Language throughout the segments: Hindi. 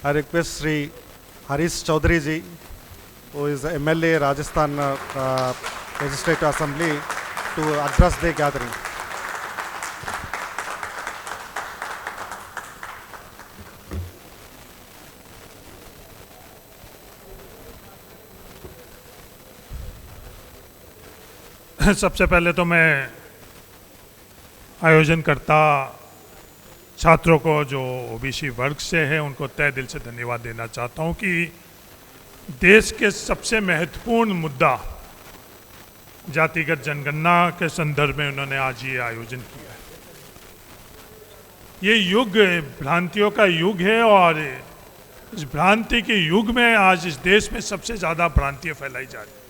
I request Sri Harish Chaudhary ji, who is MLA Rajasthan Legislative Assembly, to address the gathering. सबसे पहले तो मैं आयोजनकर्ता छात्रों को जो ओबीसी वर्ग से है उनको तहे दिल से धन्यवाद देना चाहता हूं कि देश के सबसे महत्वपूर्ण मुद्दा जातिगत जनगणना के संदर्भ में उन्होंने आज ये आयोजन किया है। ये युग भ्रांतियों का युग है और इस भ्रांति के युग में आज इस देश में सबसे ज़्यादा भ्रांतियाँ फैलाई जा रही हैं।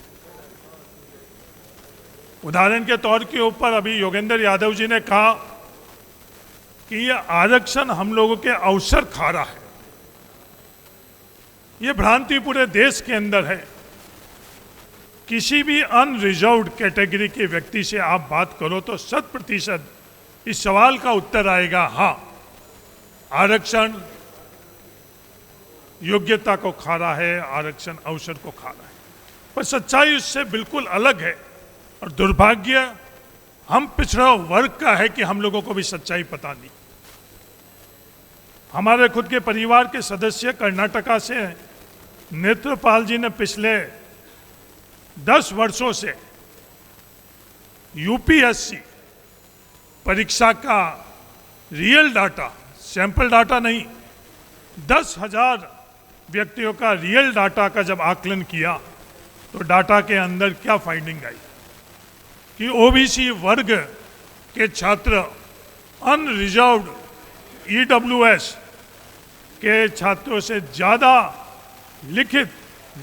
उदाहरण के तौर के ऊपर अभी योगेंद्र यादव जी ने कहा कि ये आरक्षण हम लोगों के अवसर खा रहा है। ये भ्रांति पूरे देश के अंदर है। किसी भी अनरिजर्व्ड कैटेगरी के व्यक्ति से आप बात करो तो 100% इस सवाल का उत्तर आएगा हाँ, आरक्षण योग्यता को खा रहा है, आरक्षण अवसर को खा रहा है। पर सच्चाई उससे बिल्कुल अलग है और दुर्भाग्य हम पिछड़ा वर्ग का है कि हम लोगों को भी सच्चाई पता नहीं। हमारे खुद के परिवार के सदस्य कर्नाटका से हैं। नेत्रपाल जी ने पिछले 10 वर्षों से यूपीएससी परीक्षा का रियल डाटा, सैंपल डाटा नहीं, 10,000 व्यक्तियों का रियल डाटा का जब आकलन किया तो डाटा के अंदर क्या फाइंडिंग आई कि ओबीसी वर्ग के छात्र अनरिजर्व्ड ईडब्ल्यूएस के छात्रों से ज़्यादा लिखित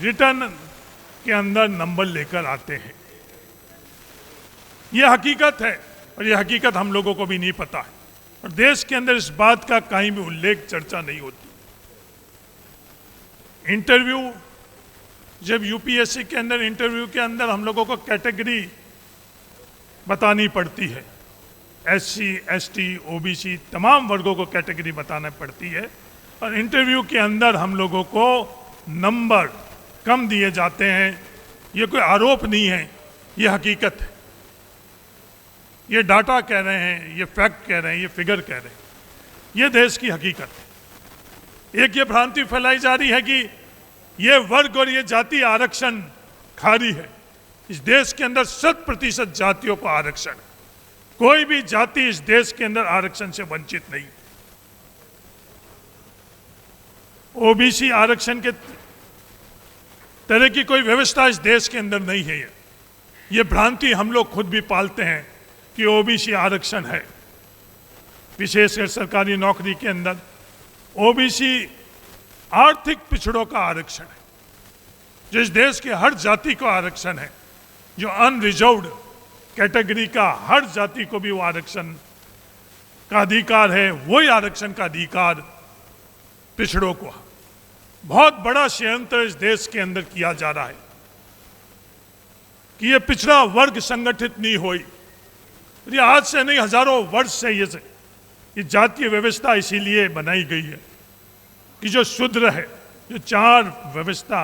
रिटर्न के अंदर नंबर लेकर आते हैं। यह हकीकत है और यह हकीकत हम लोगों को भी नहीं पता है और देश के अंदर इस बात का कहीं भी उल्लेख, चर्चा नहीं होती। इंटरव्यू, जब यूपीएससी के अंदर इंटरव्यू के अंदर हम लोगों को कैटेगरी बतानी पड़ती है, एससी, एसटी, ओबीसी तमाम वर्गों को कैटेगरी बताना पड़ती है और इंटरव्यू के अंदर हम लोगों को नंबर कम दिए जाते हैं। ये कोई आरोप नहीं है, ये हकीकत है। ये डाटा कह रहे हैं, ये फैक्ट कह रहे हैं, ये फिगर कह रहे हैं, ये देश की हकीकत है। एक ये भ्रांति फैलाई जा रही है कि ये वर्ग और ये जाति आरक्षण खा रही है। इस देश के अंदर 100% जातियों को आरक्षण है। कोई भी जाति इस देश के अंदर आरक्षण से वंचित नहीं। ओबीसी आरक्षण के तरह की कोई व्यवस्था इस देश के अंदर नहीं है। ये भ्रांति हम लोग खुद भी पालते हैं कि ओबीसी आरक्षण है। विशेषकर सरकारी नौकरी के अंदर ओबीसी आर्थिक पिछड़ों का आरक्षण है, जो इस देश के हर जाति को आरक्षण है। जो अनरिजर्व्ड कैटेगरी का हर जाति को भी वो आरक्षण का अधिकार है, वही आरक्षण का अधिकार पिछड़ों को। बहुत बड़ा षड्यंत्र इस देश के अंदर किया जा रहा है कि ये पिछड़ा वर्ग संगठित नहीं हुई। ये आज से नहीं, हजारों वर्ष से ये जातीय व्यवस्था इसीलिए बनाई गई है कि जो शूद्र है, जो 4 व्यवस्था,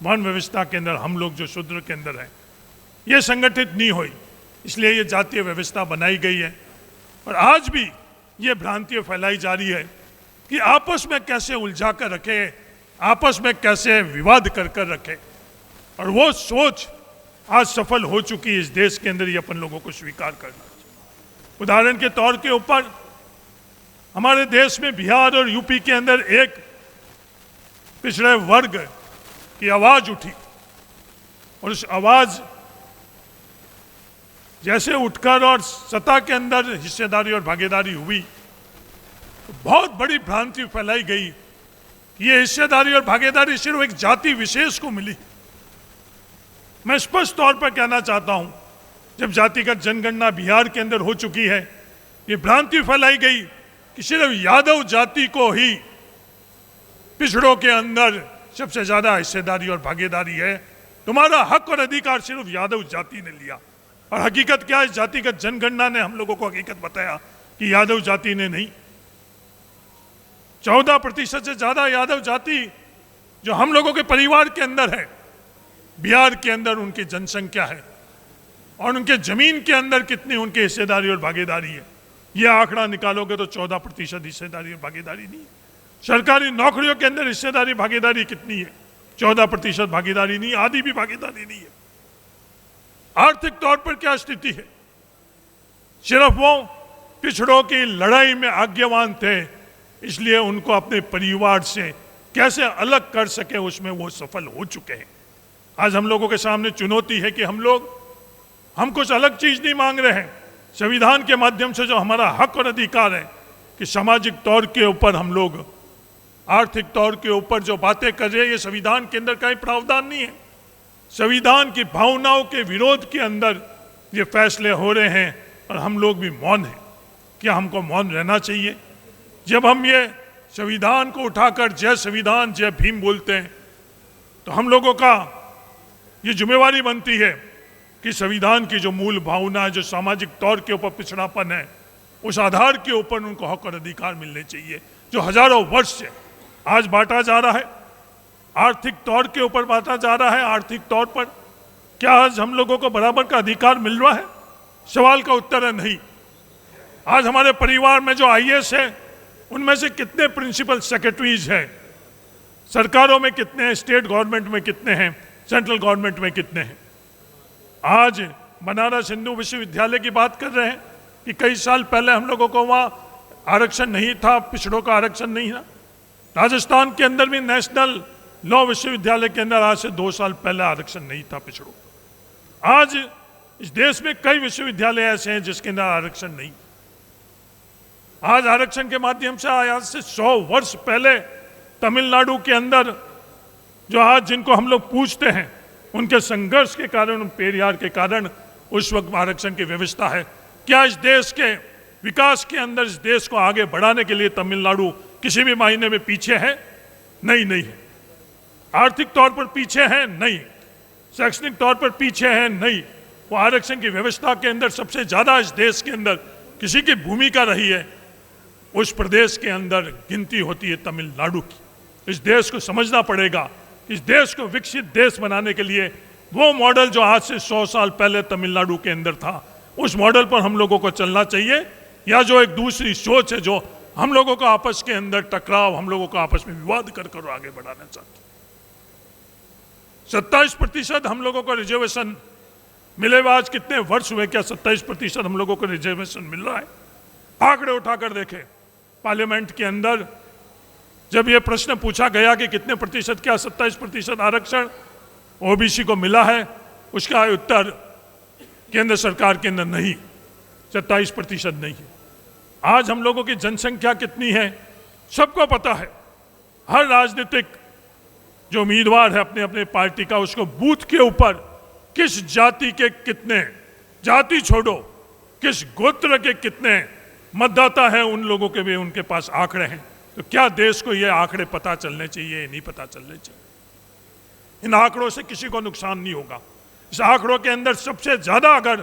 वर्ण व्यवस्था के अंदर हम लोग जो शूद्र के अंदर हैं, ये संगठित नहीं हुई, इसलिए ये जातीय व्यवस्था बनाई गई है। और आज भी ये भ्रांतियाँ फैलाई जा रही है कि आपस में कैसे उलझा कर रखे, आपस में कैसे विवाद कर कर रखे। और वो सोच आज सफल हो चुकी है इस देश के अंदर, ये अपन लोगों को स्वीकार करना चाहिए। उदाहरण के तौर के ऊपर हमारे देश में बिहार और यूपी के अंदर एक पिछड़े वर्ग की आवाज उठी और उस आवाज जैसे उठकर और सत्ता के अंदर हिस्सेदारी और भागीदारी हुई तो बहुत बड़ी भ्रांति फैलाई गई। ये हिस्सेदारी और भागीदारी सिर्फ एक जाति विशेष को मिली। मैं स्पष्ट तौर पर कहना चाहता हूं, जब जातिगत जनगणना बिहार के अंदर हो चुकी है, ये भ्रांति फैलाई गई कि सिर्फ यादव जाति को ही पिछड़ों के अंदर सबसे ज्यादा हिस्सेदारी और भागीदारी है। तुम्हारा हक और अधिकार सिर्फ यादव जाति ने लिया। और हकीकत क्या है? जातिगत जनगणना ने हम लोगों को हकीकत बताया कि यादव जाति ने नहीं। 14% से ज़्यादा यादव जाति जो हम लोगों के परिवार के अंदर है, बिहार के अंदर उनकी जनसंख्या है और उनके जमीन के अंदर कितनी उनकी हिस्सेदारी और भागीदारी है, यह आंकड़ा निकालोगे तो 14% हिस्सेदारी और भागीदारी नहीं है। सरकारी नौकरियों के अंदर हिस्सेदारी भागीदारी कितनी है? 14% भागीदारी नहीं, आधी भी भागीदारी नहीं है। आर्थिक तौर पर क्या स्थिति है? सिर्फ वो पिछड़ों की लड़ाई में आज्ञावान थे, इसलिए उनको अपने परिवार से कैसे अलग कर सके उसमें वो सफल हो चुके हैं। आज हम लोगों के सामने चुनौती है कि हम कुछ अलग चीज नहीं मांग रहे हैं। संविधान के माध्यम से जो हमारा हक और अधिकार है कि सामाजिक तौर के ऊपर हम लोग, आर्थिक तौर के ऊपर जो बातें कर रहे हैं, ये संविधान के अंदर कहीं प्रावधान नहीं है। संविधान की भावनाओं के विरोध के अंदर ये फैसले हो रहे हैं और हम लोग भी मौन हैं। क्या हमको मौन रहना चाहिए? जब हम ये संविधान को उठाकर जय संविधान जय भीम बोलते हैं तो हम लोगों का ये जिम्मेवारी बनती है कि संविधान की जो मूल भावना है, जो सामाजिक तौर के ऊपर पिछड़ापन है, उस आधार के ऊपर उनको हक और अधिकार मिलने चाहिए, जो हजारों वर्ष से आज बांटा जा रहा है। आर्थिक तौर के ऊपर बांटा जा रहा है। आर्थिक तौर पर क्या आज हम लोगों को बराबर का अधिकार मिल रहा है? सवाल का उत्तर है नहीं। आज हमारे परिवार में जो आईएएस है, उनमें से कितने प्रिंसिपल सेक्रेटरीज हैं? सरकारों में कितने हैं? स्टेट गवर्नमेंट में कितने हैं? सेंट्रल गवर्नमेंट में कितने हैं? आज बनारस हिंदू विश्वविद्यालय की बात कर रहे हैं कि कई साल पहले हम लोगों को वहाँ आरक्षण नहीं था, पिछड़ों का आरक्षण नहीं था। राजस्थान के अंदर भी नेशनल लॉ विश्वविद्यालय के अंदर आज से 2 साल पहले आरक्षण नहीं था पिछड़ों। आज इस देश में कई विश्वविद्यालय ऐसे हैं जिसके अंदर आरक्षण नहीं। आज आरक्षण के माध्यम से आज से 100 वर्ष पहले तमिलनाडु के अंदर जो आज जिनको हम लोग पूछते हैं, उनके संघर्ष के कारण, उन पेरियार के कारण उस वक्त आरक्षण की व्यवस्था है। क्या इस देश के विकास के अंदर, इस देश को आगे बढ़ाने के लिए तमिलनाडु किसी भी मायने में पीछे है? नहीं है। आर्थिक तौर पर पीछे है? नहीं। शैक्षणिक तौर पर पीछे है? नहीं। वो आरक्षण की व्यवस्था के अंदर सबसे ज्यादा इस देश के अंदर किसी की भूमिका रही है, उस प्रदेश के अंदर गिनती होती है तमिलनाडु की। इस देश को समझना पड़ेगा। इस देश को विकसित देश बनाने के लिए वो मॉडल जो आज से 100 साल पहले तमिलनाडु के अंदर था, उस मॉडल पर हम लोगों को चलना चाहिए, या जो एक दूसरी सोच है, जो हम लोगों को आपस के अंदर टकराव, हम लोगों को आपस में विवाद कर आगे बढ़ाना चाहते। 27% हम लोगों को रिजर्वेशन मिले हुए आज कितने वर्ष हुए? क्या 27% हम लोगों को रिजर्वेशन मिल रहा है? आंकड़े उठाकर देखें। पार्लियामेंट के अंदर जब यह प्रश्न पूछा गया कि कितने प्रतिशत, क्या 27% आरक्षण ओबीसी को मिला है, उसका उत्तर केंद्र सरकार के अंदर नहीं, 27% नहीं है। आज हम लोगों की जनसंख्या कितनी है सबको पता है। हर राजनीतिक जो उम्मीदवार है अपने अपने पार्टी का, उसको बूथ के ऊपर किस जाति के कितने, जाति छोड़ो, किस गोत्र के कितने मतदाता है, उन लोगों के भी उनके पास आंकड़े हैं। तो क्या देश को ये आंकड़े पता चलने चाहिए? नहीं पता चलने चाहिए। इन आंकड़ों से किसी को नुकसान नहीं होगा। इस आंकड़ों के अंदर सबसे ज्यादा अगर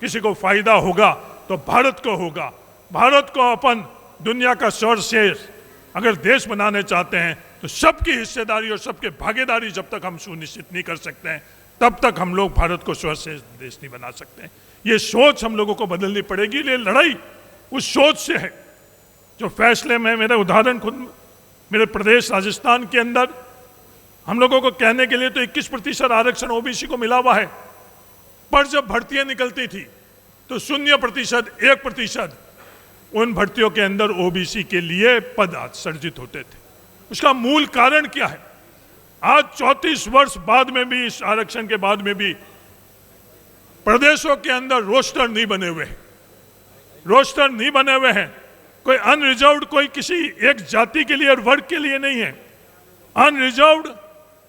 किसी को फायदा होगा तो भारत को होगा। भारत को अपन दुनिया का सर्वश्रेष्ठ अगर देश बनाने चाहते हैं तो सबकी हिस्सेदारी और सबके भागीदारी जब तक हम सुनिश्चित नहीं कर सकते हैं, तब तक हम लोग भारत को सर्वश्रेष्ठ देश नहीं बना सकते हैं। ये सोच हम लोगों को बदलनी पड़ेगी। ये लड़ाई उस सोच से है जो फैसले में, मेरा उदाहरण खुद मेरे प्रदेश राजस्थान के अंदर हम लोगों को कहने के लिए तो 21% आरक्षण ओबीसी को मिला हुआ है, पर जब भर्तियां निकलती थी तो 0%, 1% उन भर्तियों के अंदर ओबीसी के लिए पद सर्जित होते थे। उसका मूल कारण क्या है? आज 34 वर्ष बाद में भी, इस आरक्षण के बाद में भी प्रदेशों के अंदर रोस्टर नहीं बने हुए हैं। रोस्टर नहीं बने हुए हैं। कोई अनरिजर्व्ड कोई किसी एक जाति के लिए और वर्ग के लिए नहीं है। अनरिजर्व्ड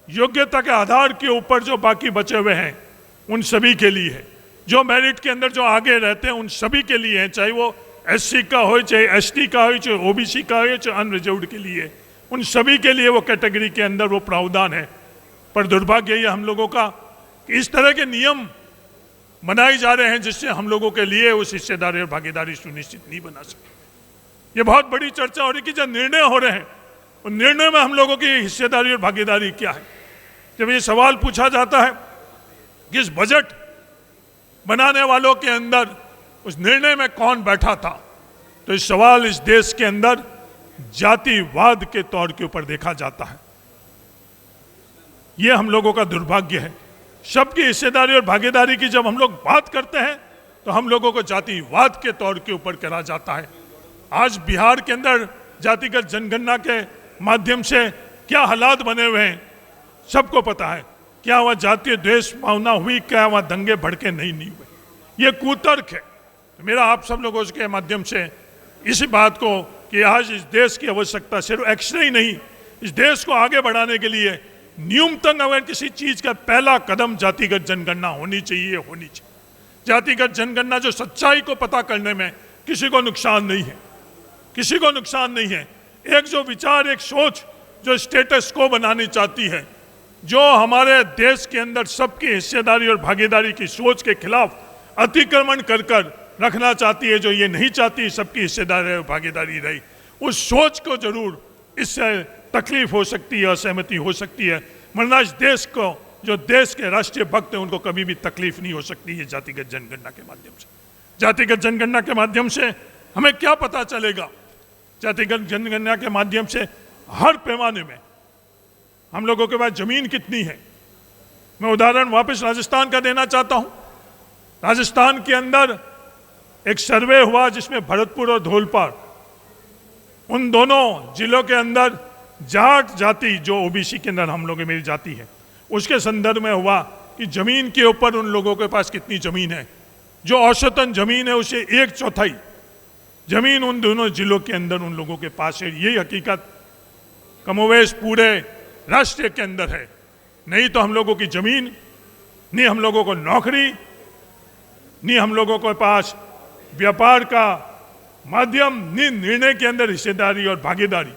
योग्यता के आधार के ऊपर जो बाकी बचे हुए हैं उन सभी के लिए है। जो मेरिट के अंदर जो आगे रहते हैं उन सभी के लिए है, चाहे वो एससी का हो, चाहे एसटी का हो, चाहे ओबीसी का हो, चाहे अनरिजर्व्ड के लिए, उन सभी के लिए वो कैटेगरी के अंदर वो प्रावधान है। पर दुर्भाग्य ये हम लोगों का कि इस तरह के नियम बनाए जा रहे हैं जिससे हम लोगों के लिए उस हिस्सेदारी और भागीदारी सुनिश्चित नहीं बना सकते। ये बहुत बड़ी चर्चा हो रही कि जो निर्णय हो रहे हैं उन निर्णय में हम लोगों की हिस्सेदारी और भागीदारी क्या है। जब ये सवाल पूछा जाता है कि इस बजट बनाने वालों के अंदर उस निर्णय में कौन बैठा था, तो इस सवाल इस देश के अंदर जातिवाद के तौर के ऊपर देखा जाता है। ये हम लोगों का दुर्भाग्य है। सबकी हिस्सेदारी और भागीदारी की जब हम लोग बात करते हैं तो हम लोगों को जातिवाद के तौर के ऊपर करा जाता है। आज बिहार के अंदर जातिगत जनगणना के माध्यम से क्या हालात बने हुए हैं सबको पता है। क्या वह जातीय द्वेष भावना हुई, क्या वह दंगे भड़के नहीं हुए, ये कुतर्क है। तो मेरा आप सब लोगों के माध्यम से इसी बात को कि आज इस देश की आवश्यकता सिर्फ एक्शन ही नहीं, इस देश को आगे बढ़ाने के लिए न्यूनतम अगर किसी चीज का पहला कदम जातिगत जनगणना होनी चाहिए। जातिगत जनगणना जो सच्चाई को पता करने में किसी को नुकसान नहीं है, किसी को नुकसान नहीं है। एक जो विचार, एक सोच जो स्टेटस को बनानी चाहती है, जो हमारे देश के अंदर सबकी हिस्सेदारी और भागीदारी की सोच के खिलाफ अतिक्रमण कर रखना चाहती है, जो ये नहीं चाहती सबकी हिस्सेदारी और भागीदारी रही, उस सोच को जरूर इससे तकलीफ हो सकती है, असहमति हो सकती है। वरना इस देश को, जो देश के राष्ट्रीय भक्त हैं, उनको कभी भी तकलीफ नहीं हो सकती है जातिगत जनगणना के माध्यम से। जातिगत जनगणना के माध्यम से हमें क्या पता चलेगा? जातिगत जनगणना के माध्यम से हर पैमाने में हम लोगों के पास जमीन कितनी है। मैं उदाहरण वापस राजस्थान का देना चाहता हूं। राजस्थान के अंदर एक सर्वे हुआ जिसमें भरतपुर और धौलपुर, उन दोनों जिलों के अंदर जाट जाति, जो ओबीसी के अंदर हम लोग मेरी जाति है, उसके संदर्भ में हुआ कि जमीन के ऊपर उन लोगों के पास कितनी जमीन है। जो औसतन जमीन है उसे 1/4 जमीन उन दोनों जिलों के अंदर उन लोगों के पास है। यही हकीकत कमोवेश पूरे राष्ट्र के अंदर है। नहीं तो हम लोगों की जमीन, नहीं हम लोगों को नौकरी, नहीं हम लोगों के पास व्यापार का माध्यम, नहीं निर्णय के अंदर हिस्सेदारी और भागीदारी।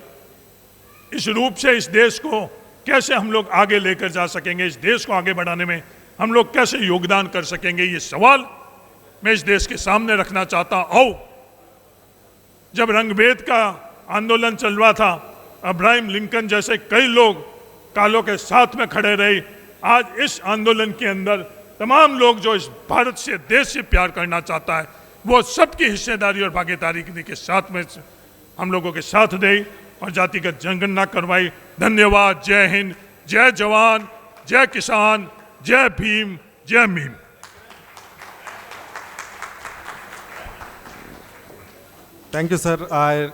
इस रूप से इस देश को कैसे हम लोग आगे लेकर जा सकेंगे, इस देश को आगे बढ़ाने में हम लोग कैसे योगदान कर सकेंगे, ये सवाल मैं इस देश के सामने रखना चाहता हूं। जब रंगभेद का आंदोलन चल रहा था, अब्राहम लिंकन जैसे कई लोग कालों के साथ में खड़े रहे। आज इस आंदोलन के अंदर तमाम लोग जो इस भारत से, देश से प्यार करना चाहता है, वो सबकी हिस्सेदारी और भागीदारी के साथ में हम लोगों के साथ दे और जातिगत जनगणना करवाई। धन्यवाद। जय हिंद, जय जवान, जय किसान, जय भीम, जय meme. Thank you, sir. I